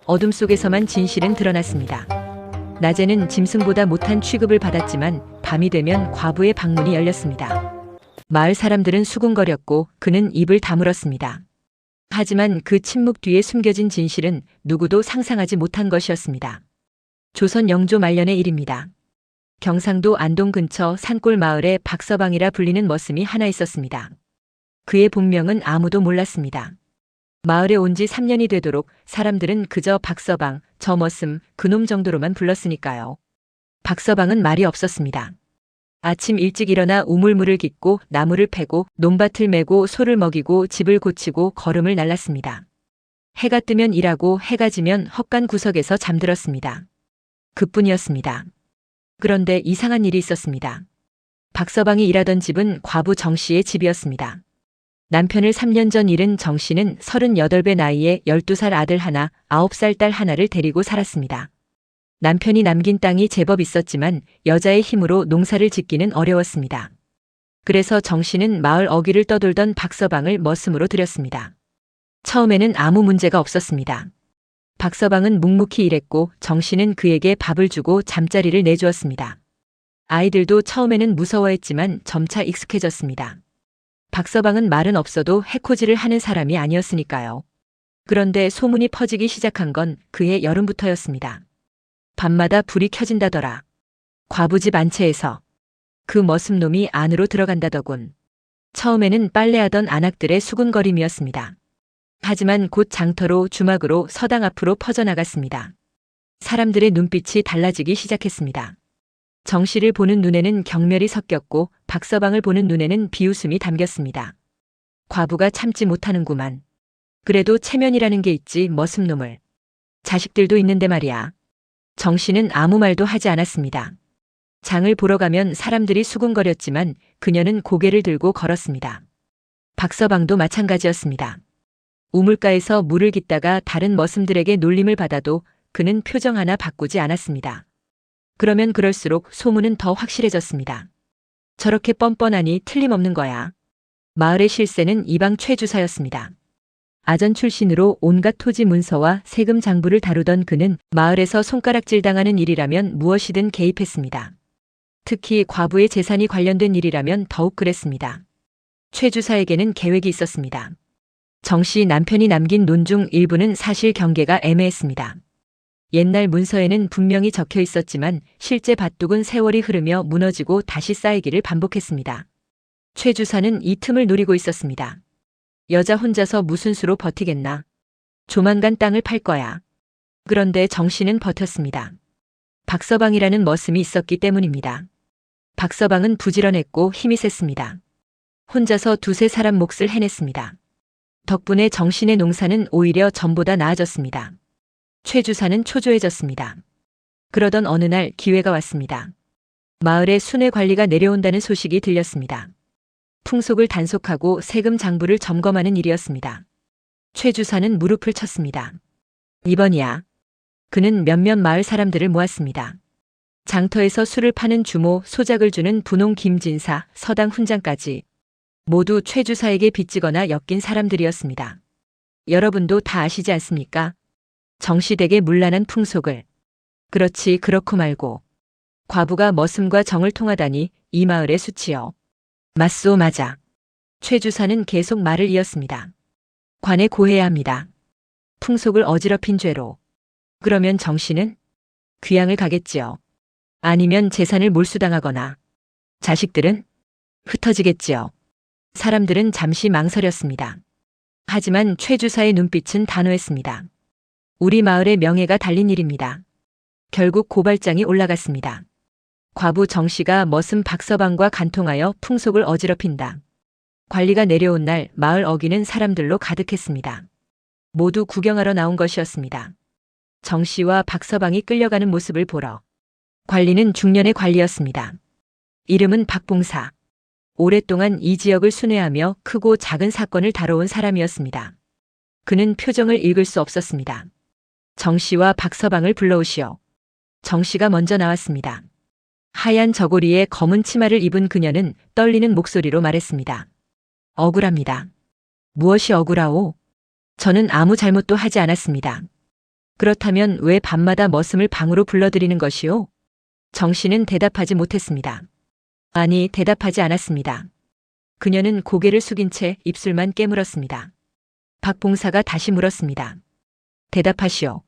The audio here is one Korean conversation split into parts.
어둠 속에서만 진실은 드러났습니다. 낮에는 짐승보다 못한 취급을 받았지만 밤이 되면 과부의 방문이 열렸습니다. 마을 사람들은 수군거렸고 그는 입을 다물었습니다. 하지만 그 침묵 뒤에 숨겨진 진실은 누구도 상상하지 못한 것이었습니다. 조선 영조 말년의 일입니다. 경상도 안동 근처 산골 마을에 박서방이라 불리는 머슴이 하나 있었습니다. 그의 본명은 아무도 몰랐습니다. 마을에 온 지 3년이 되도록 사람들은 그저 박서방, 저 머슴, 그놈 정도로만 불렀으니까요. 박서방은 말이 없었습니다. 아침 일찍 일어나 우물물을 깃고 나무를 패고 논밭을 메고 소를 먹이고 집을 고치고 거름을 날랐습니다. 해가 뜨면 일하고 해가 지면 헛간 구석에서 잠들었습니다. 그뿐이었습니다. 그런데 이상한 일이 있었습니다. 박서방이 일하던 집은 과부 정씨의 집이었습니다. 남편을 3년 전 잃은 정씨는 38배 나이에 12살 아들 하나, 9살 딸 하나를 데리고 살았습니다. 남편이 남긴 땅이 제법 있었지만 여자의 힘으로 농사를 짓기는 어려웠습니다. 그래서 정씨는 마을 어귀를 떠돌던 박서방을 머슴으로 들였습니다. 처음에는 아무 문제가 없었습니다. 박서방은 묵묵히 일했고 정씨는 그에게 밥을 주고 잠자리를 내주었습니다. 아이들도 처음에는 무서워했지만 점차 익숙해졌습니다. 박서방은 말은 없어도 해코지를 하는 사람이 아니었으니까요. 그런데 소문이 퍼지기 시작한 건 그해 여름부터였습니다. 밤마다 불이 켜진다더라. 과부집 안채에서 그 머슴놈이 안으로 들어간다더군. 처음에는 빨래하던 안악들의 수군거림이었습니다. 하지만 곧 장터로 주막으로 서당 앞으로 퍼져나갔습니다. 사람들의 눈빛이 달라지기 시작했습니다. 정씨를 보는 눈에는 경멸이 섞였고 박서방을 보는 눈에는 비웃음이 담겼습니다. 과부가 참지 못하는구만. 그래도 체면이라는 게 있지 머슴놈을. 자식들도 있는데 말이야. 정씨는 아무 말도 하지 않았습니다. 장을 보러 가면 사람들이 수군거렸지만 그녀는 고개를 들고 걸었습니다. 박서방도 마찬가지였습니다. 우물가에서 물을 깃다가 다른 머슴들에게 놀림을 받아도 그는 표정 하나 바꾸지 않았습니다. 그러면 그럴수록 소문은 더 확실해졌습니다. 저렇게 뻔뻔하니 틀림없는 거야. 마을의 실세는 이방 최주사였습니다. 아전 출신으로 온갖 토지 문서와 세금 장부를 다루던 그는 마을에서 손가락질 당하는 일이라면 무엇이든 개입했습니다. 특히 과부의 재산이 관련된 일이라면 더욱 그랬습니다. 최주사에게는 계획이 있었습니다. 정씨 남편이 남긴 논 중 일부는 사실 경계가 애매했습니다. 옛날 문서에는 분명히 적혀 있었지만 실제 밭둑은 세월이 흐르며 무너지고 다시 쌓이기를 반복했습니다. 최 주사는 이 틈을 노리고 있었습니다. 여자 혼자서 무슨 수로 버티겠나. 조만간 땅을 팔 거야. 그런데 정씨는 버텼습니다. 박서방이라는 머슴이 있었기 때문입니다. 박서방은 부지런했고 힘이 셌습니다. 혼자서 두세 사람 몫을 해냈습니다. 덕분에 정신의 농사는 오히려 전보다 나아졌습니다. 최 주사는 초조해졌습니다. 그러던 어느 날 기회가 왔습니다. 마을에 순회 관리가 내려온다는 소식이 들렸습니다. 풍속을 단속하고 세금 장부를 점검하는 일이었습니다. 최 주사는 무릎을 쳤습니다. 이번이야. 그는 몇몇 마을 사람들을 모았습니다. 장터에서 술을 파는 주모, 소작을 주는 분홍 김진사, 서당 훈장까지 모두 최 주사에게 빚지거나 엮인 사람들이었습니다. 여러분도 다 아시지 않습니까? 정시댁의 문란한 풍속을. 그렇지 그렇고 말고. 과부가 머슴과 정을 통하다니 이 마을의 수치요. 맞소 맞아. 최 주사는 계속 말을 이었습니다. 관에 고해야 합니다. 풍속을 어지럽힌 죄로. 그러면 정씨는 귀양을 가겠지요. 아니면 재산을 몰수당하거나. 자식들은 흩어지겠지요. 사람들은 잠시 망설였습니다. 하지만 최 주사의 눈빛은 단호했습니다. 우리 마을의 명예가 달린 일입니다. 결국 고발장이 올라갔습니다. 과부 정씨가 머슴 박서방과 간통하여 풍속을 어지럽힌다. 관리가 내려온 날 마을 어귀는 사람들로 가득했습니다. 모두 구경하러 나온 것이었습니다. 정씨와 박서방이 끌려가는 모습을 보러. 관리는 중년의 관리였습니다. 이름은 박봉사. 오랫동안 이 지역을 순회하며 크고 작은 사건을 다뤄온 사람이었습니다. 그는 표정을 읽을 수 없었습니다. 정씨와 박서방을 불러오시오. 정씨가 먼저 나왔습니다. 하얀 저고리에 검은 치마를 입은 그녀는 떨리는 목소리로 말했습니다. 억울합니다. 무엇이 억울하오? 저는 아무 잘못도 하지 않았습니다. 그렇다면 왜 밤마다 머슴을 방으로 불러들이는 것이오? 정 씨는 대답하지 못했습니다. 아니, 대답하지 않았습니다. 그녀는 고개를 숙인 채 입술만 깨물었습니다. 박 봉사가 다시 물었습니다. 대답하시오.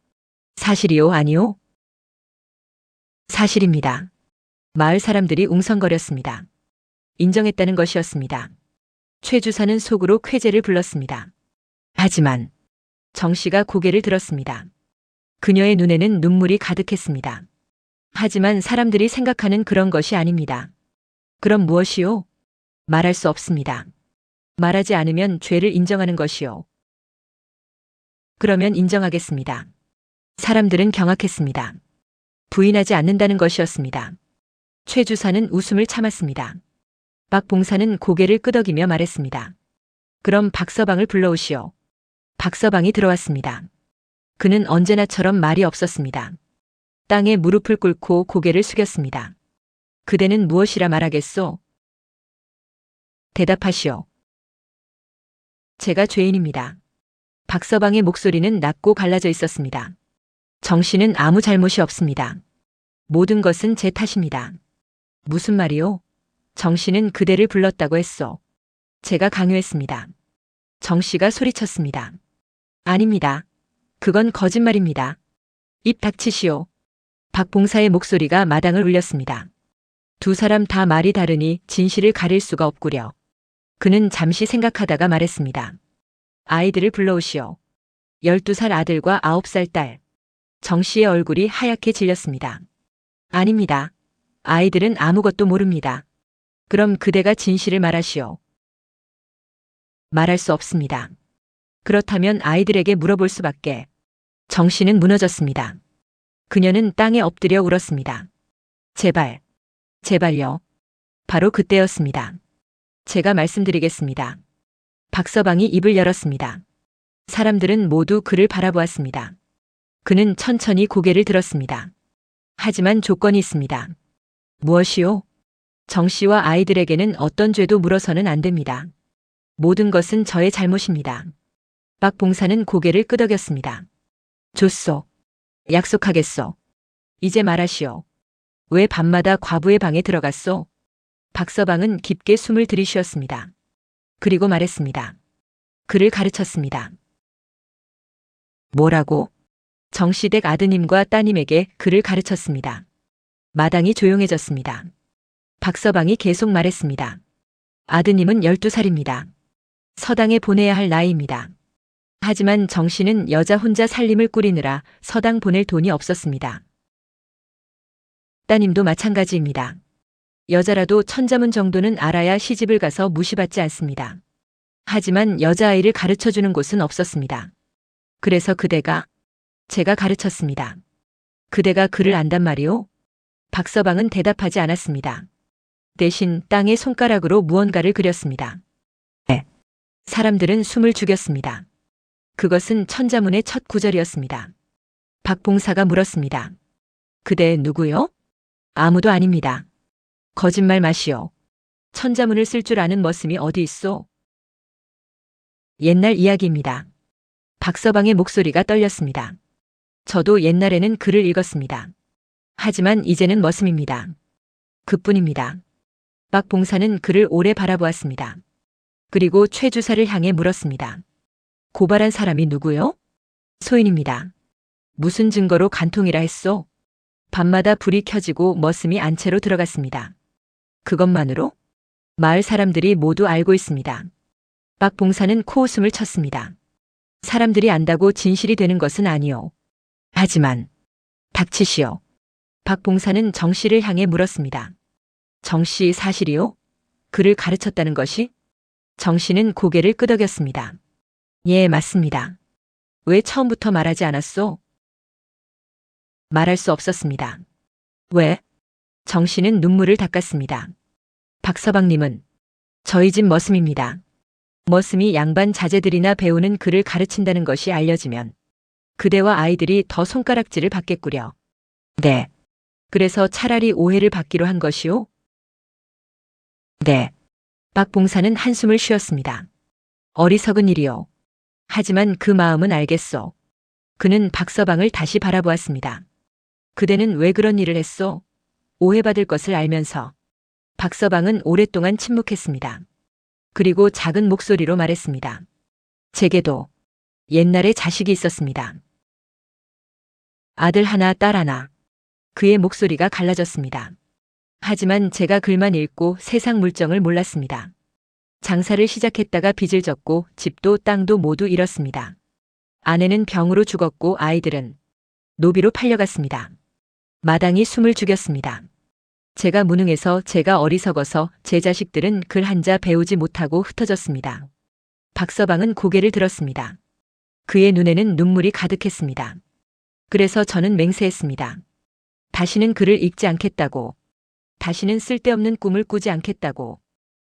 사실이요, 아니요? 사실입니다. 마을 사람들이 웅성거렸습니다. 인정했다는 것이었습니다. 최 주사는 속으로 쾌재를 불렀습니다. 하지만 정 씨가 고개를 들었습니다. 그녀의 눈에는 눈물이 가득했습니다. 하지만 사람들이 생각하는 그런 것이 아닙니다. 그럼 무엇이요? 말할 수 없습니다. 말하지 않으면 죄를 인정하는 것이요. 그러면 인정하겠습니다. 사람들은 경악했습니다. 부인하지 않는다는 것이었습니다. 최 주사는 웃음을 참았습니다. 박 봉사는 고개를 끄덕이며 말했습니다. 그럼 박서방을 불러오시오. 박서방이 들어왔습니다. 그는 언제나처럼 말이 없었습니다. 땅에 무릎을 꿇고 고개를 숙였습니다. 그대는 무엇이라 말하겠소? 대답하시오. 제가 죄인입니다. 박서방의 목소리는 낮고 갈라져 있었습니다. 정 씨는 아무 잘못이 없습니다. 모든 것은 제 탓입니다. 무슨 말이오? 정 씨는 그대를 불렀다고 했소. 제가 강요했습니다. 정 씨가 소리쳤습니다. 아닙니다. 그건 거짓말입니다. 입 닥치시오. 박 봉사의 목소리가 마당을 울렸습니다. 두 사람 다 말이 다르니 진실을 가릴 수가 없구려. 그는 잠시 생각하다가 말했습니다. 아이들을 불러오시오. 12살 아들과 9살 딸. 정 씨의 얼굴이 하얗게 질렸습니다. 아닙니다. 아이들은 아무것도 모릅니다. 그럼 그대가 진실을 말하시오. 말할 수 없습니다. 그렇다면 아이들에게 물어볼 수밖에. 정 씨는 무너졌습니다. 그녀는 땅에 엎드려 울었습니다. 제발, 제발요. 바로 그때였습니다. 제가 말씀드리겠습니다. 박서방이 입을 열었습니다. 사람들은 모두 그를 바라보았습니다. 그는 천천히 고개를 들었습니다. 하지만 조건이 있습니다. 무엇이요? 정 씨와 아이들에게는 어떤 죄도 물어서는 안 됩니다. 모든 것은 저의 잘못입니다. 박 봉사는 고개를 끄덕였습니다. 좋소. 약속하겠소. 이제 말하시오. 왜 밤마다 과부의 방에 들어갔소? 박서방은 깊게 숨을 들이쉬었습니다. 그리고 말했습니다. 그를 가르쳤습니다. 뭐라고? 정씨댁 아드님과 따님에게 그를 가르쳤습니다. 마당이 조용해졌습니다. 박서방이 계속 말했습니다. 아드님은 12살입니다. 서당에 보내야 할 나이입니다. 하지만 정 씨는 여자 혼자 살림을 꾸리느라 서당 보낼 돈이 없었습니다. 따님도 마찬가지입니다. 여자라도 천자문 정도는 알아야 시집을 가서 무시받지 않습니다. 하지만 여자아이를 가르쳐주는 곳은 없었습니다. 그래서 제가 가르쳤습니다. 그대가 글을 안단 말이오? 박서방은 대답하지 않았습니다. 대신 땅에 손가락으로 무언가를 그렸습니다. 네. 사람들은 숨을 죽였습니다. 그것은 천자문의 첫 구절이었습니다. 박봉사가 물었습니다. 그대 누구요? 아무도 아닙니다. 거짓말 마시오. 천자문을 쓸 줄 아는 머슴이 어디 있소? 옛날 이야기입니다. 박서방의 목소리가 떨렸습니다. 저도 옛날에는 글을 읽었습니다. 하지만 이제는 머슴입니다. 그뿐입니다. 박봉사는 그를 오래 바라보았습니다. 그리고 최 주사를 향해 물었습니다. 고발한 사람이 누구요? 소인입니다. 무슨 증거로 간통이라 했소? 밤마다 불이 켜지고 머슴이 안채로 들어갔습니다. 그것만으로? 마을 사람들이 모두 알고 있습니다. 박봉사는 코웃음을 쳤습니다. 사람들이 안다고 진실이 되는 것은 아니오. 하지만 닥치시오. 박봉사는 정 씨를 향해 물었습니다. 정 씨 사실이요? 그를 가르쳤다는 것이? 정 씨는 고개를 끄덕였습니다. 예, 맞습니다. 왜 처음부터 말하지 않았소? 말할 수 없었습니다. 왜? 정 씨는 눈물을 닦았습니다. 박서방님은 저희 집 머슴입니다. 머슴이 양반 자제들이나 배우는 글을 가르친다는 것이 알려지면 그대와 아이들이 더 손가락질을 받겠구려. 네. 그래서 차라리 오해를 받기로 한 것이오? 네. 박봉사는 한숨을 쉬었습니다. 어리석은 일이요. 하지만 그 마음은 알겠소. 그는 박서방을 다시 바라보았습니다. 그대는 왜 그런 일을 했소? 오해받을 것을 알면서. 박서방은 오랫동안 침묵했습니다. 그리고 작은 목소리로 말했습니다. 제게도 옛날에 자식이 있었습니다. 아들 하나, 딸 하나. 그의 목소리가 갈라졌습니다. 하지만 제가 글만 읽고 세상 물정을 몰랐습니다. 장사를 시작했다가 빚을 졌고 집도 땅도 모두 잃었습니다. 아내는 병으로 죽었고 아이들은 노비로 팔려갔습니다. 마당이 숨을 죽였습니다. 제가 무능해서, 제가 어리석어서 제 자식들은 글 한자 배우지 못하고 흩어졌습니다. 박서방은 고개를 들었습니다. 그의 눈에는 눈물이 가득했습니다. 그래서 저는 맹세했습니다. 다시는 글을 읽지 않겠다고. 다시는 쓸데없는 꿈을 꾸지 않겠다고.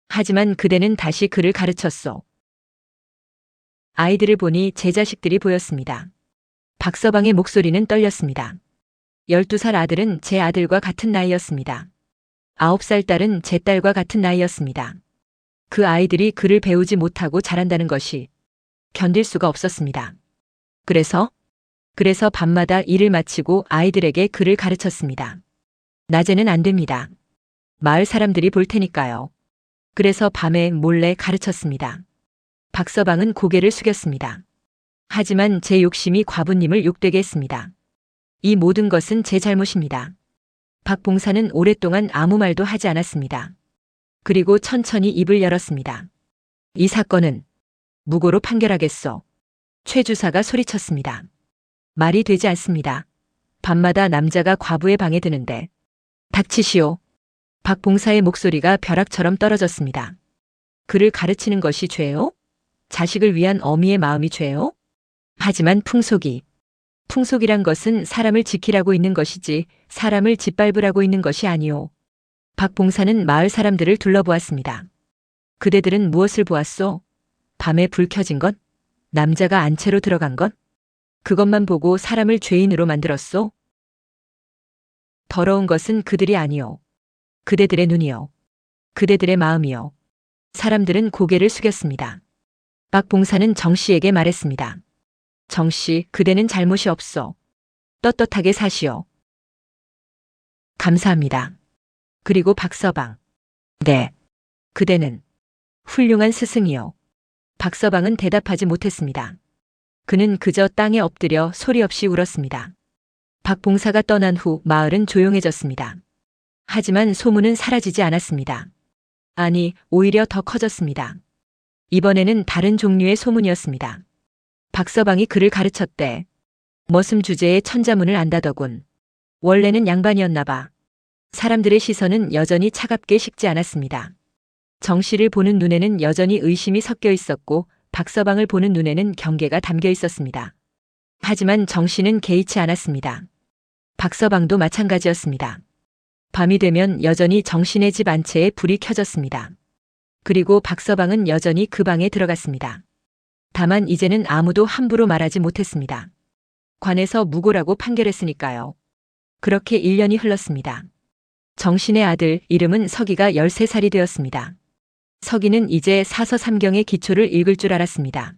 하지만 그대는 다시 글을 가르쳤소. 아이들을 보니 제 자식들이 보였습니다. 박서방의 목소리는 떨렸습니다. 12살 아들은 제 아들과 같은 나이였습니다. 9살 딸은 제 딸과 같은 나이였습니다. 그 아이들이 글을 배우지 못하고 자란다는 것이 견딜 수가 없었습니다. 그래서 밤마다 일을 마치고 아이들에게 글을 가르쳤습니다. 낮에는 안 됩니다. 마을 사람들이 볼 테니까요. 그래서 밤에 몰래 가르쳤습니다. 박서방은 고개를 숙였습니다. 하지만 제 욕심이 과부님을 욕되게 했습니다. 이 모든 것은 제 잘못입니다. 박봉사는 오랫동안 아무 말도 하지 않았습니다. 그리고 천천히 입을 열었습니다. 이 사건은 무고로 판결하겠소. 최 주사가 소리쳤습니다. 말이 되지 않습니다. 밤마다 남자가 과부의 방에 드는데. 닥치시오. 박봉사의 목소리가 벼락처럼 떨어졌습니다. 그를 가르치는 것이 죄요? 자식을 위한 어미의 마음이 죄요? 하지만 풍속이란 것은 사람을 지키라고 있는 것이지 사람을 짓밟으라고 있는 것이 아니오. 박봉사는 마을 사람들을 둘러보았습니다. 그대들은 무엇을 보았소? 밤에 불 켜진 것? 남자가 안채로 들어간 것? 그것만 보고 사람을 죄인으로 만들었소? 더러운 것은 그들이 아니오. 그대들의 눈이요. 그대들의 마음이요. 사람들은 고개를 숙였습니다. 박봉사는 정씨에게 말했습니다. 정씨, 그대는 잘못이 없어. 떳떳하게 사시오. 감사합니다. 그리고 박서방. 네. 그대는 훌륭한 스승이요. 박서방은 대답하지 못했습니다. 그는 그저 땅에 엎드려 소리 없이 울었습니다. 박봉사가 떠난 후 마을은 조용해졌습니다. 하지만 소문은 사라지지 않았습니다. 아니, 오히려 더 커졌습니다. 이번에는 다른 종류의 소문이었습니다. 박서방이 글을 가르쳤대. 머슴 주제에 천자문을 안다더군. 원래는 양반이었나 봐. 사람들의 시선은 여전히 차갑게 식지 않았습니다. 정씨를 보는 눈에는 여전히 의심이 섞여 있었고 박서방을 보는 눈에는 경계가 담겨 있었습니다. 하지만 정씨는 개의치 않았습니다. 박서방도 마찬가지였습니다. 밤이 되면 여전히 정씨네 집 안채에 불이 켜졌습니다. 그리고 박서방은 여전히 그 방에 들어갔습니다. 다만 이제는 아무도 함부로 말하지 못했습니다. 관에서 무고라고 판결했으니까요. 그렇게 1년이 흘렀습니다. 정신의 아들 이름은 서기가 13살이 되었습니다. 서기는 이제 사서 삼경의 기초를 읽을 줄 알았습니다.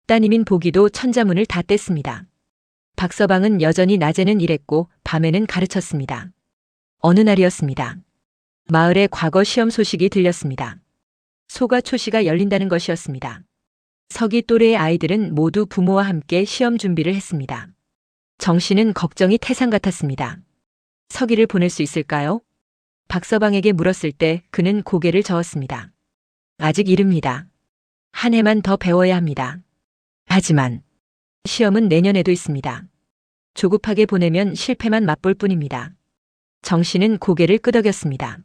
따님인 보기도 천자문을 다 뗐습니다. 박서방은 여전히 낮에는 일했고 밤에는 가르쳤습니다. 어느 날이었습니다. 마을에 과거 시험 소식이 들렸습니다. 소가 초시가 열린다는 것이었습니다. 서기 또래의 아이들은 모두 부모와 함께 시험 준비를 했습니다. 정씨는 걱정이 태산 같았습니다. 서기를 보낼 수 있을까요? 박서방에게 물었을 때 그는 고개를 저었습니다. 아직 이릅니다. 한 해만 더 배워야 합니다. 하지만 시험은 내년에도 있습니다. 조급하게 보내면 실패만 맛볼 뿐입니다. 정씨는 고개를 끄덕였습니다.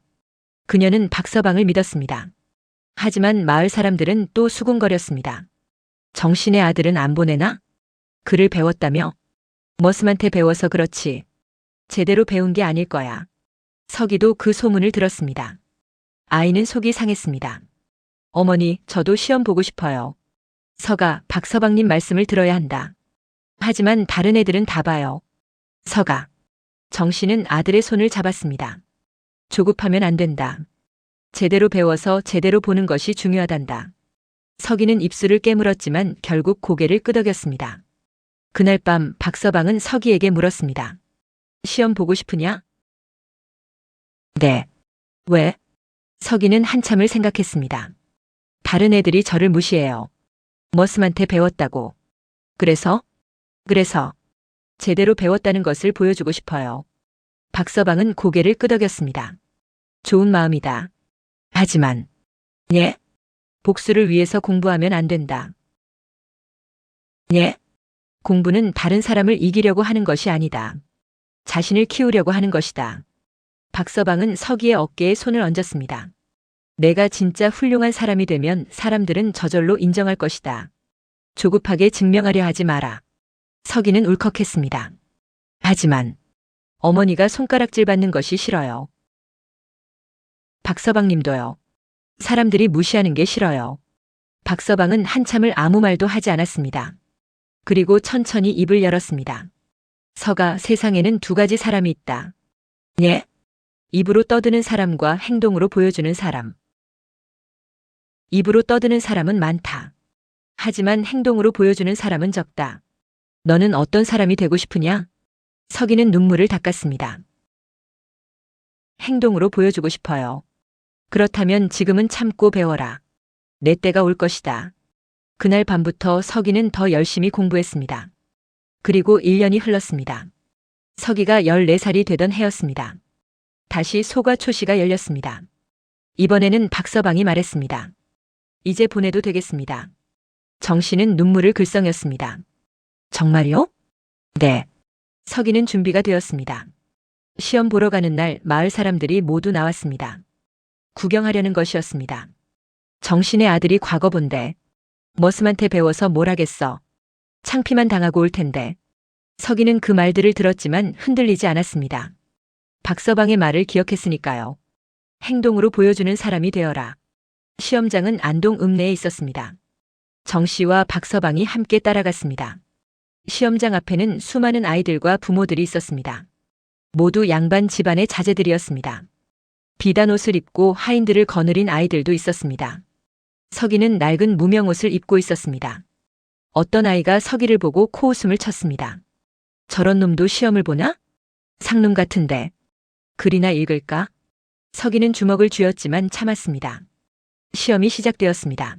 그녀는 박서방을 믿었습니다. 하지만 마을 사람들은 또 수군거렸습니다. 정신의 아들은 안 보내나? 글을 배웠다며? 머슴한테 배워서 그렇지. 제대로 배운 게 아닐 거야. 서기도 그 소문을 들었습니다. 아이는 속이 상했습니다. 어머니, 저도 시험 보고 싶어요. 서가, 박서방님 말씀을 들어야 한다. 하지만 다른 애들은 다 봐요. 서가. 정씨는 아들의 손을 잡았습니다. 조급하면 안 된다. 제대로 배워서 제대로 보는 것이 중요하단다. 서기는 입술을 깨물었지만 결국 고개를 끄덕였습니다. 그날 밤 박서방은 서기에게 물었습니다. 시험 보고 싶으냐? 네. 왜? 서기는 한참을 생각했습니다. 다른 애들이 저를 무시해요. 머슴한테 배웠다고. 그래서 제대로 배웠다는 것을 보여주고 싶어요. 박서방은 고개를 끄덕였습니다. 좋은 마음이다. 하지만, 예? 복수를 위해서 공부하면 안 된다. 예? 공부는 다른 사람을 이기려고 하는 것이 아니다. 자신을 키우려고 하는 것이다. 박서방은 서기의 어깨에 손을 얹었습니다. 내가 진짜 훌륭한 사람이 되면 사람들은 저절로 인정할 것이다. 조급하게 증명하려 하지 마라. 서기는 울컥했습니다. 하지만 어머니가 손가락질 받는 것이 싫어요. 박서방님도요. 사람들이 무시하는 게 싫어요. 박서방은 한참을 아무 말도 하지 않았습니다. 그리고 천천히 입을 열었습니다. 서가, 세상에는 두 가지 사람이 있다. 예? 입으로 떠드는 사람과 행동으로 보여주는 사람. 입으로 떠드는 사람은 많다. 하지만 행동으로 보여주는 사람은 적다. 너는 어떤 사람이 되고 싶으냐? 서기는 눈물을 닦았습니다. 행동으로 보여주고 싶어요. 그렇다면 지금은 참고 배워라. 내 때가 올 것이다. 그날 밤부터 서기는 더 열심히 공부했습니다. 그리고 1년이 흘렀습니다. 서기가 14살이 되던 해였습니다. 다시 소가 초시가 열렸습니다. 이번에는 박서방이 말했습니다. 이제 보내도 되겠습니다. 정씨는 눈물을 글썽였습니다. 정말요? 네. 서기는 준비가 되었습니다. 시험 보러 가는 날 마을 사람들이 모두 나왔습니다. 구경하려는 것이었습니다. 정신의 아들이 과거본데 머슴한테 배워서 뭘 하겠어. 창피만 당하고 올 텐데. 서기는 그 말들을 들었지만 흔들리지 않았습니다. 박서방의 말을 기억했으니까요. 행동으로 보여주는 사람이 되어라. 시험장은 안동 읍내에 있었습니다. 정씨와 박서방이 함께 따라갔습니다. 시험장 앞에는 수많은 아이들과 부모들이 있었습니다. 모두 양반 집안의 자제들이었습니다. 비단 옷을 입고 하인들을 거느린 아이들도 있었습니다. 서기는 낡은 무명옷을 입고 있었습니다. 어떤 아이가 서기를 보고 코웃음을 쳤습니다. 저런 놈도 시험을 보나? 상놈 같은데. 글이나 읽을까? 서기는 주먹을 쥐었지만 참았습니다. 시험이 시작되었습니다.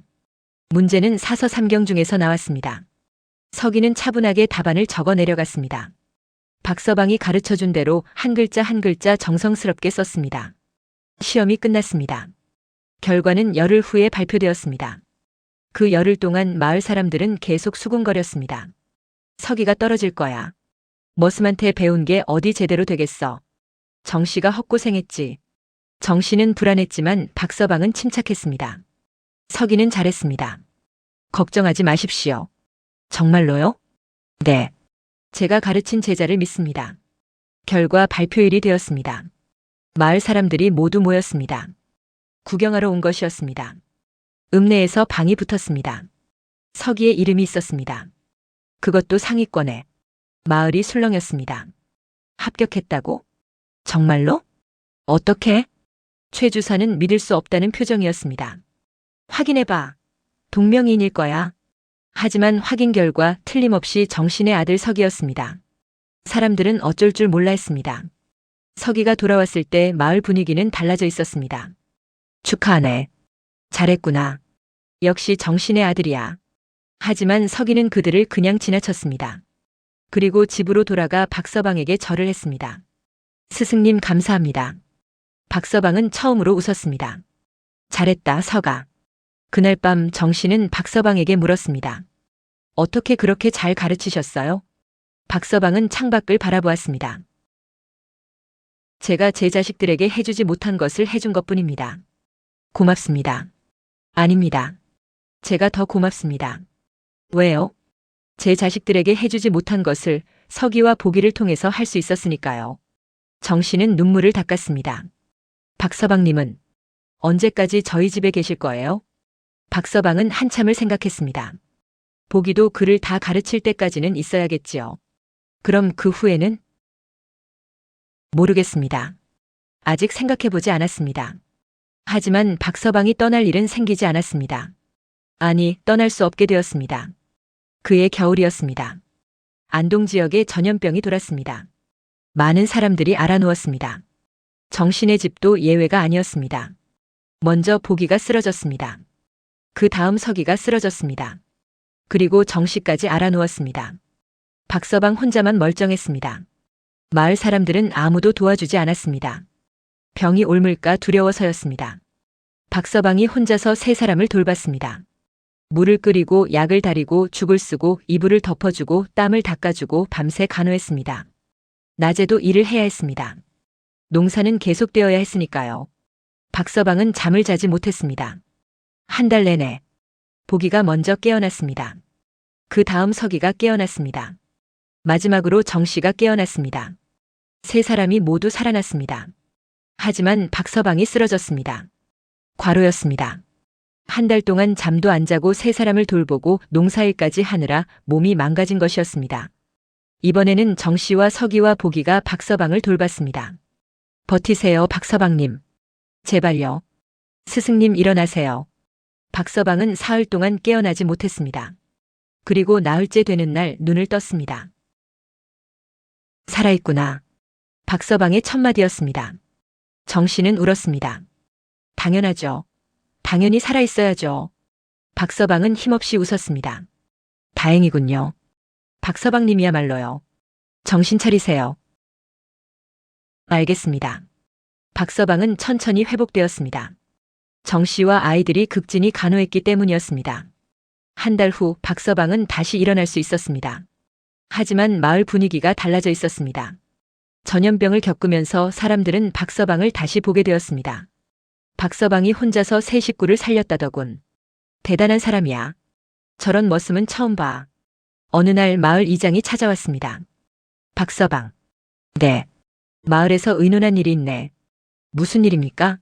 문제는 사서 삼경 중에서 나왔습니다. 서기는 차분하게 답안을 적어 내려갔습니다. 박서방이 가르쳐준 대로 한 글자 한 글자 정성스럽게 썼습니다. 시험이 끝났습니다. 결과는 열흘 후에 발표되었습니다. 그 열흘 동안 마을 사람들은 계속 수군거렸습니다. 서기가 떨어질 거야. 머슴한테 배운 게 어디 제대로 되겠어. 정씨가 헛고생했지. 정씨는 불안했지만 박서방은 침착했습니다. 서기는 잘했습니다. 걱정하지 마십시오. 정말로요? 네. 제가 가르친 제자를 믿습니다. 결과 발표일이 되었습니다. 마을 사람들이 모두 모였습니다. 구경하러 온 것이었습니다. 읍내에서 방이 붙었습니다. 서기의 이름이 있었습니다. 그것도 상위권에. 마을이 술렁였습니다. 합격했다고? 정말로? 어떻게? 최 주사는 믿을 수 없다는 표정이었습니다. 확인해봐. 동명이인일 거야. 하지만 확인 결과 틀림없이 정신의 아들 서기였습니다. 사람들은 어쩔 줄 몰라 했습니다. 서기가 돌아왔을 때 마을 분위기는 달라져 있었습니다. 축하하네. 잘했구나. 역시 정신의 아들이야. 하지만 서기는 그들을 그냥 지나쳤습니다. 그리고 집으로 돌아가 박서방에게 절을 했습니다. 스승님 감사합니다. 박서방은 처음으로 웃었습니다. 잘했다, 서가. 그날 밤 정씨는 박서방에게 물었습니다. 어떻게 그렇게 잘 가르치셨어요? 박서방은 창밖을 바라보았습니다. 제가 제 자식들에게 해주지 못한 것을 해준 것뿐입니다. 고맙습니다. 아닙니다. 제가 더 고맙습니다. 왜요? 제 자식들에게 해주지 못한 것을 서기와 보기를 통해서 할 수 있었으니까요. 정씨는 눈물을 닦았습니다. 박서방님은 언제까지 저희 집에 계실 거예요? 박서방은 한참을 생각했습니다. 보기도 그를 다 가르칠 때까지는 있어야겠지요. 그럼 그 후에는? 모르겠습니다. 아직 생각해보지 않았습니다. 하지만 박서방이 떠날 일은 생기지 않았습니다. 아니, 떠날 수 없게 되었습니다. 그의 겨울이었습니다. 안동 지역에 전염병이 돌았습니다. 많은 사람들이 알아누웠습니다. 정신의 집도 예외가 아니었습니다. 먼저 보기가 쓰러졌습니다. 그 다음 서기가 쓰러졌습니다. 그리고 정씨까지 알아누웠습니다. 박서방 혼자만 멀쩡했습니다. 마을 사람들은 아무도 도와주지 않았습니다. 병이 옮을까 두려워서였습니다. 박서방이 혼자서 세 사람을 돌봤습니다. 물을 끓이고 약을 다리고 죽을 쓰고 이불을 덮어주고 땀을 닦아주고 밤새 간호했습니다. 낮에도 일을 해야 했습니다. 농사는 계속되어야 했으니까요. 박서방은 잠을 자지 못했습니다. 한 달 내내 보기가 먼저 깨어났습니다. 그 다음 서기가 깨어났습니다. 마지막으로 정씨가 깨어났습니다. 세 사람이 모두 살아났습니다. 하지만 박서방이 쓰러졌습니다. 과로였습니다. 한 달 동안 잠도 안 자고 세 사람을 돌보고 농사일까지 하느라 몸이 망가진 것이었습니다. 이번에는 정씨와 서기와 보기가 박서방을 돌봤습니다. 버티세요, 박서방님. 제발요. 스승님 일어나세요. 박서방은 사흘 동안 깨어나지 못했습니다. 그리고 나흘째 되는 날 눈을 떴습니다. 살아있구나. 박서방의 첫마디였습니다. 정씨는 울었습니다. 당연하죠. 당연히 살아있어야죠. 박서방은 힘없이 웃었습니다. 다행이군요. 박서방님이야말로요. 정신 차리세요. 알겠습니다. 박서방은 천천히 회복되었습니다. 정씨와 아이들이 극진히 간호했기 때문이었습니다. 한 달 후 박서방은 다시 일어날 수 있었습니다. 하지만 마을 분위기가 달라져 있었습니다. 전염병을 겪으면서 사람들은 박서방을 다시 보게 되었습니다. 박서방이 혼자서 세 식구를 살렸다더군. 대단한 사람이야. 저런 머슴은 처음 봐. 어느 날 마을 이장이 찾아왔습니다. 박서방. 네. 마을에서 의논한 일이 있네. 무슨 일입니까?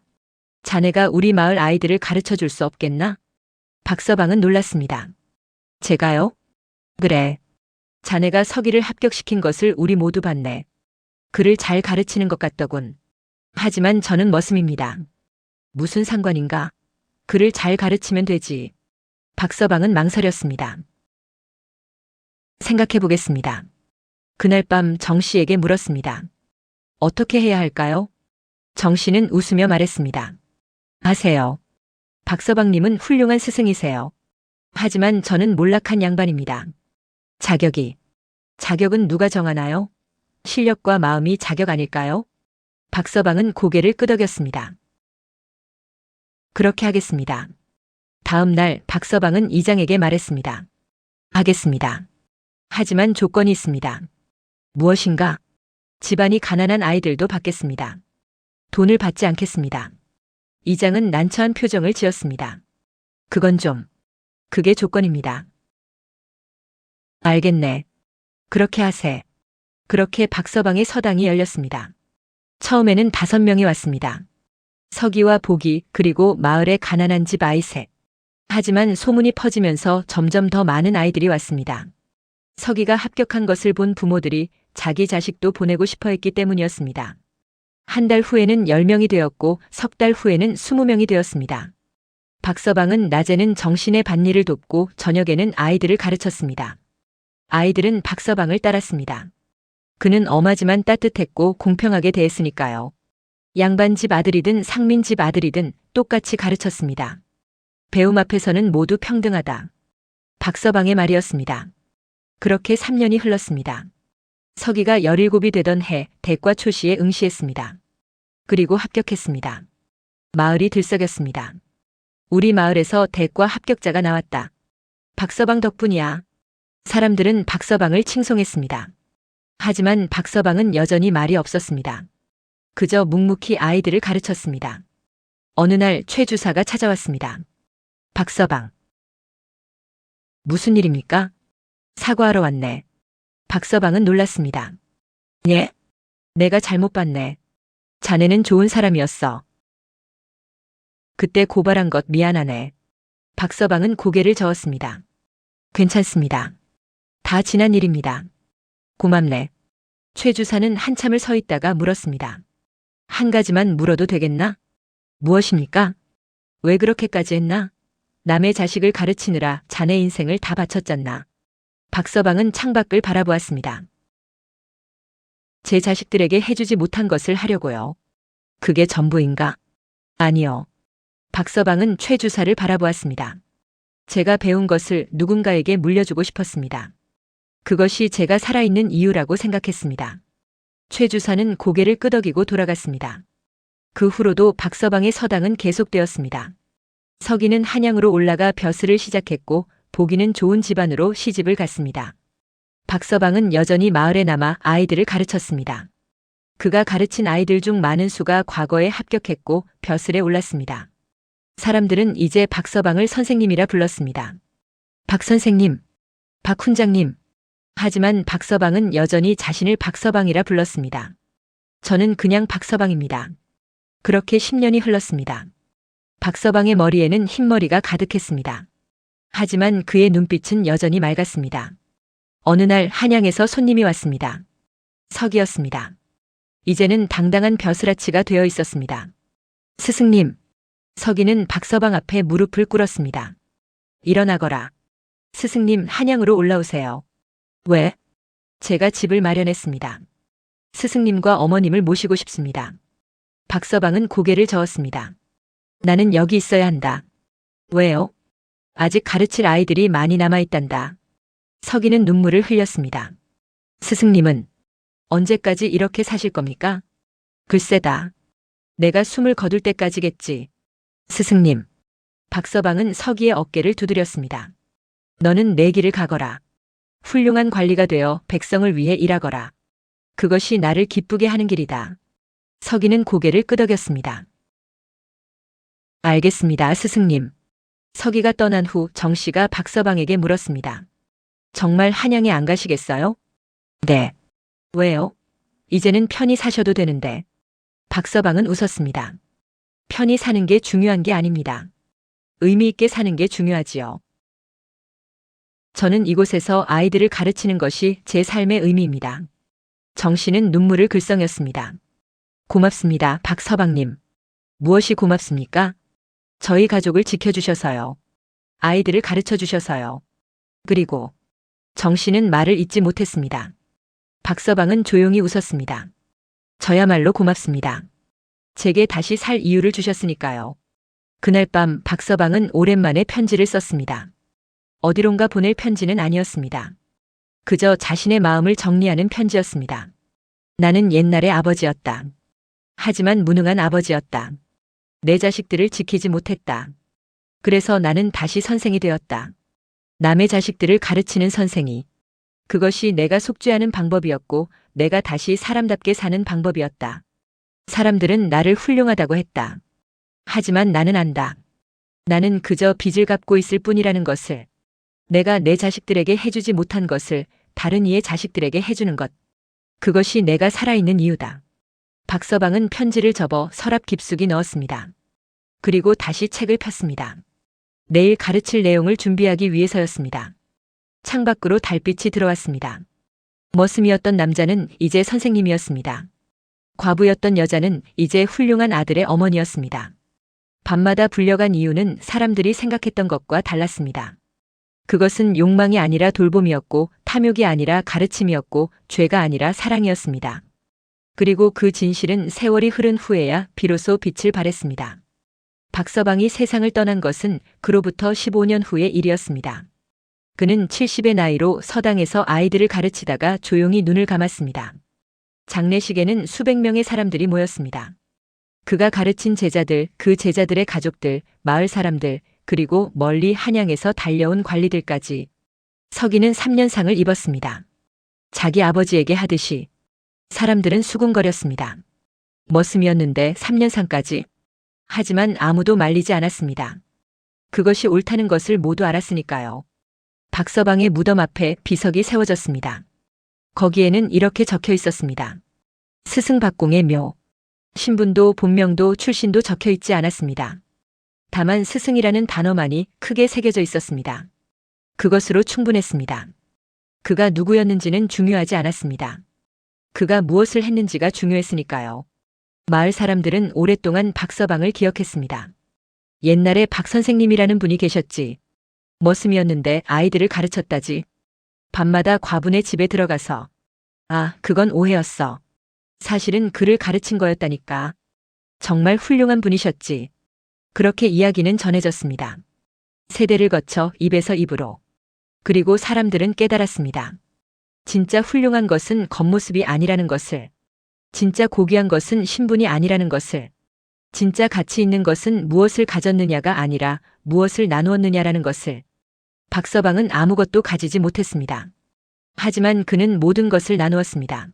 자네가 우리 마을 아이들을 가르쳐 줄 수 없겠나? 박서방은 놀랐습니다. 제가요? 그래. 자네가 서기를 합격시킨 것을 우리 모두 봤네. 그를 잘 가르치는 것 같더군. 하지만 저는 머슴입니다. 무슨 상관인가? 그를 잘 가르치면 되지. 박서방은 망설였습니다. 생각해 보겠습니다. 그날 밤 정씨에게 물었습니다. 어떻게 해야 할까요? 정씨는 웃으며 말했습니다. 하세요. 박서방님은 훌륭한 스승이세요. 하지만 저는 몰락한 양반입니다. 자격은 누가 정하나요? 실력과 마음이 자격 아닐까요? 박서방은 고개를 끄덕였습니다. 그렇게 하겠습니다. 다음 날 박서방은 이장에게 말했습니다. 하겠습니다. 하지만 조건이 있습니다. 무엇인가? 집안이 가난한 아이들도 받겠습니다. 돈을 받지 않겠습니다. 이장은 난처한 표정을 지었습니다. 그건 좀. 그게 조건입니다. 알겠네. 그렇게 하세. 그렇게 박서방의 서당이 열렸습니다. 처음에는 5명이 왔습니다. 서기와 보기 그리고 마을의 가난한 집 아이 셋. 하지만 소문이 퍼지면서 점점 더 많은 아이들이 왔습니다. 서기가 합격한 것을 본 부모들이 자기 자식도 보내고 싶어 했기 때문이었습니다. 한 달 후에는 10명이 되었고 석 달 후에는 20명이 되었습니다. 박서방은 낮에는 정신의 밭일을 돕고 저녁에는 아이들을 가르쳤습니다. 아이들은 박서방을 따랐습니다. 그는 엄하지만 따뜻했고 공평하게 대했으니까요. 양반집 아들이든 상민집 아들이든 똑같이 가르쳤습니다. 배움 앞에서는 모두 평등하다. 박서방의 말이었습니다. 그렇게 3년이 흘렀습니다. 서기가 17이 되던 해 대과 초시에 응시했습니다. 그리고 합격했습니다. 마을이 들썩였습니다. 우리 마을에서 대과 합격자가 나왔다. 박서방 덕분이야. 사람들은 박서방을 칭송했습니다. 하지만 박서방은 여전히 말이 없었습니다. 그저 묵묵히 아이들을 가르쳤습니다. 어느 날 최 주사가 찾아왔습니다. 박서방. 무슨 일입니까? 사과하러 왔네. 박서방은 놀랐습니다. 예? 내가 잘못 봤네. 자네는 좋은 사람이었어. 그때 고발한 것 미안하네. 박서방은 고개를 저었습니다. 괜찮습니다. 다 지난 일입니다. 고맙네. 최 주사는 한참을 서 있다가 물었습니다. 한 가지만 물어도 되겠나? 무엇입니까? 왜 그렇게까지 했나? 남의 자식을 가르치느라 자네 인생을 다 바쳤잖나. 박서방은 창밖을 바라보았습니다. 제 자식들에게 해주지 못한 것을 하려고요. 그게 전부인가? 아니요. 박서방은 최 주사를 바라보았습니다. 제가 배운 것을 누군가에게 물려주고 싶었습니다. 그것이 제가 살아있는 이유라고 생각했습니다. 최 주사는 고개를 끄덕이고 돌아갔습니다. 그 후로도 박서방의 서당은 계속되었습니다. 서기는 한양으로 올라가 벼슬을 시작했고 보기는 좋은 집안으로 시집을 갔습니다. 박서방은 여전히 마을에 남아 아이들을 가르쳤습니다. 그가 가르친 아이들 중 많은 수가 과거에 합격했고 벼슬에 올랐습니다. 사람들은 이제 박서방을 선생님이라 불렀습니다. 박 선생님, 박 훈장님. 하지만 박서방은 여전히 자신을 박서방이라 불렀습니다. 저는 그냥 박서방입니다. 그렇게 10년이 흘렀습니다. 박서방의 머리에는 흰머리가 가득했습니다. 하지만 그의 눈빛은 여전히 맑았습니다. 어느 날 한양에서 손님이 왔습니다. 석이었습니다. 이제는 당당한 벼슬아치가 되어 있었습니다. 스승님, 석이는 박서방 앞에 무릎을 꿇었습니다. 일어나거라. 스승님, 한양으로 올라오세요. 왜? 제가 집을 마련했습니다. 스승님과 어머님을 모시고 싶습니다. 박서방은 고개를 저었습니다. 나는 여기 있어야 한다. 왜요? 아직 가르칠 아이들이 많이 남아있단다. 석이는 눈물을 흘렸습니다. 스승님은 언제까지 이렇게 사실 겁니까? 글쎄다. 내가 숨을 거둘 때까지겠지. 스승님. 박서방은 석이의 어깨를 두드렸습니다. 너는 내 길을 가거라. 훌륭한 관리가 되어 백성을 위해 일하거라. 그것이 나를 기쁘게 하는 길이다. 석이는 고개를 끄덕였습니다. 알겠습니다, 스승님. 석이가 떠난 후 정씨가 박서방에게 물었습니다. 정말 한양에 안 가시겠어요? 네. 왜요? 이제는 편히 사셔도 되는데. 박서방은 웃었습니다. 편히 사는 게 중요한 게 아닙니다. 의미 있게 사는 게 중요하지요. 저는 이곳에서 아이들을 가르치는 것이 제 삶의 의미입니다. 정씨는 눈물을 글썽였습니다. 고맙습니다, 박서방님. 무엇이 고맙습니까? 저희 가족을 지켜주셔서요. 아이들을 가르쳐 주셔서요. 그리고 정씨는 말을 잇지 못했습니다. 박서방은 조용히 웃었습니다. 저야말로 고맙습니다. 제게 다시 살 이유를 주셨으니까요. 그날 밤 박서방은 오랜만에 편지를 썼습니다. 어디론가 보낼 편지는 아니었습니다. 그저 자신의 마음을 정리하는 편지였습니다. 나는 옛날의 아버지였다. 하지만 무능한 아버지였다. 내 자식들을 지키지 못했다. 그래서 나는 다시 선생이 되었다. 남의 자식들을 가르치는 선생이. 그것이 내가 속죄하는 방법이었고 내가 다시 사람답게 사는 방법이었다. 사람들은 나를 훌륭하다고 했다. 하지만 나는 안다. 나는 그저 빚을 갚고 있을 뿐이라는 것을. 내가 내 자식들에게 해주지 못한 것을 다른 이의 자식들에게 해주는 것. 그것이 내가 살아있는 이유다. 박서방은 편지를 접어 서랍 깊숙이 넣었습니다. 그리고 다시 책을 폈습니다. 내일 가르칠 내용을 준비하기 위해서였습니다. 창밖으로 달빛이 들어왔습니다. 머슴이었던 남자는 이제 선생님이었습니다. 과부였던 여자는 이제 훌륭한 아들의 어머니였습니다. 밤마다 불려간 이유는 사람들이 생각했던 것과 달랐습니다. 그것은 욕망이 아니라 돌봄이었고 탐욕이 아니라 가르침이었고 죄가 아니라 사랑이었습니다. 그리고 그 진실은 세월이 흐른 후에야 비로소 빛을 발했습니다. 박서방이 세상을 떠난 것은 그로부터 15년 후의 일이었습니다. 그는 70의 나이로 서당에서 아이들을 가르치다가 조용히 눈을 감았습니다. 장례식에는 수백 명의 사람들이 모였습니다. 그가 가르친 제자들, 그 제자들의 가족들, 마을 사람들, 그리고 멀리 한양에서 달려온 관리들까지. 서기는 3년상을 입었습니다. 자기 아버지에게 하듯이. 사람들은 수군거렸습니다. 머슴이었는데 3년상까지. 하지만 아무도 말리지 않았습니다. 그것이 옳다는 것을 모두 알았으니까요. 박서방의 무덤 앞에 비석이 세워졌습니다. 거기에는 이렇게 적혀 있었습니다. 스승 박공의 묘. 신분도 본명도 출신도 적혀 있지 않았습니다. 다만 스승이라는 단어만이 크게 새겨져 있었습니다. 그것으로 충분했습니다. 그가 누구였는지는 중요하지 않았습니다. 그가 무엇을 했는지가 중요했으니까요. 마을 사람들은 오랫동안 박서방을 기억했습니다. 옛날에 박 선생님이라는 분이 계셨지. 머슴이었는데 아이들을 가르쳤다지. 밤마다 과분의 집에 들어가서 아, 그건 오해였어. 사실은 그를 가르친 거였다니까. 정말 훌륭한 분이셨지. 그렇게 이야기는 전해졌습니다. 세대를 거쳐 입에서 입으로. 그리고 사람들은 깨달았습니다. 진짜 훌륭한 것은 겉모습이 아니라는 것을. 진짜 고귀한 것은 신분이 아니라는 것을. 진짜 가치 있는 것은 무엇을 가졌느냐가 아니라 무엇을 나누었느냐라는 것을. 박서방은 아무것도 가지지 못했습니다. 하지만 그는 모든 것을 나누었습니다.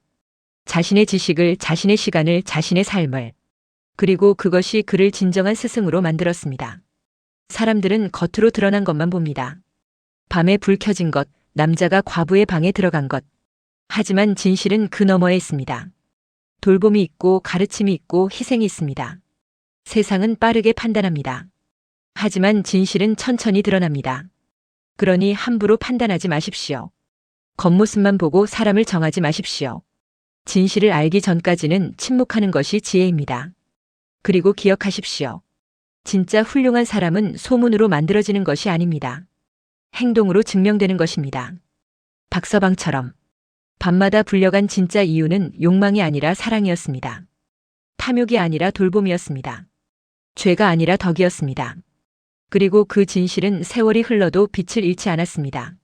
자신의 지식을, 자신의 시간을, 자신의 삶을. 그리고 그것이 그를 진정한 스승으로 만들었습니다. 사람들은 겉으로 드러난 것만 봅니다. 밤에 불 켜진 것, 남자가 과부의 방에 들어간 것. 하지만 진실은 그 너머에 있습니다. 돌봄이 있고 가르침이 있고 희생이 있습니다. 세상은 빠르게 판단합니다. 하지만 진실은 천천히 드러납니다. 그러니 함부로 판단하지 마십시오. 겉모습만 보고 사람을 정하지 마십시오. 진실을 알기 전까지는 침묵하는 것이 지혜입니다. 그리고 기억하십시오. 진짜 훌륭한 사람은 소문으로 만들어지는 것이 아닙니다. 행동으로 증명되는 것입니다. 박서방처럼 밤마다 불려간 진짜 이유는 욕망이 아니라 사랑이었습니다. 탐욕이 아니라 돌봄이었습니다. 죄가 아니라 덕이었습니다. 그리고 그 진실은 세월이 흘러도 빛을 잃지 않았습니다.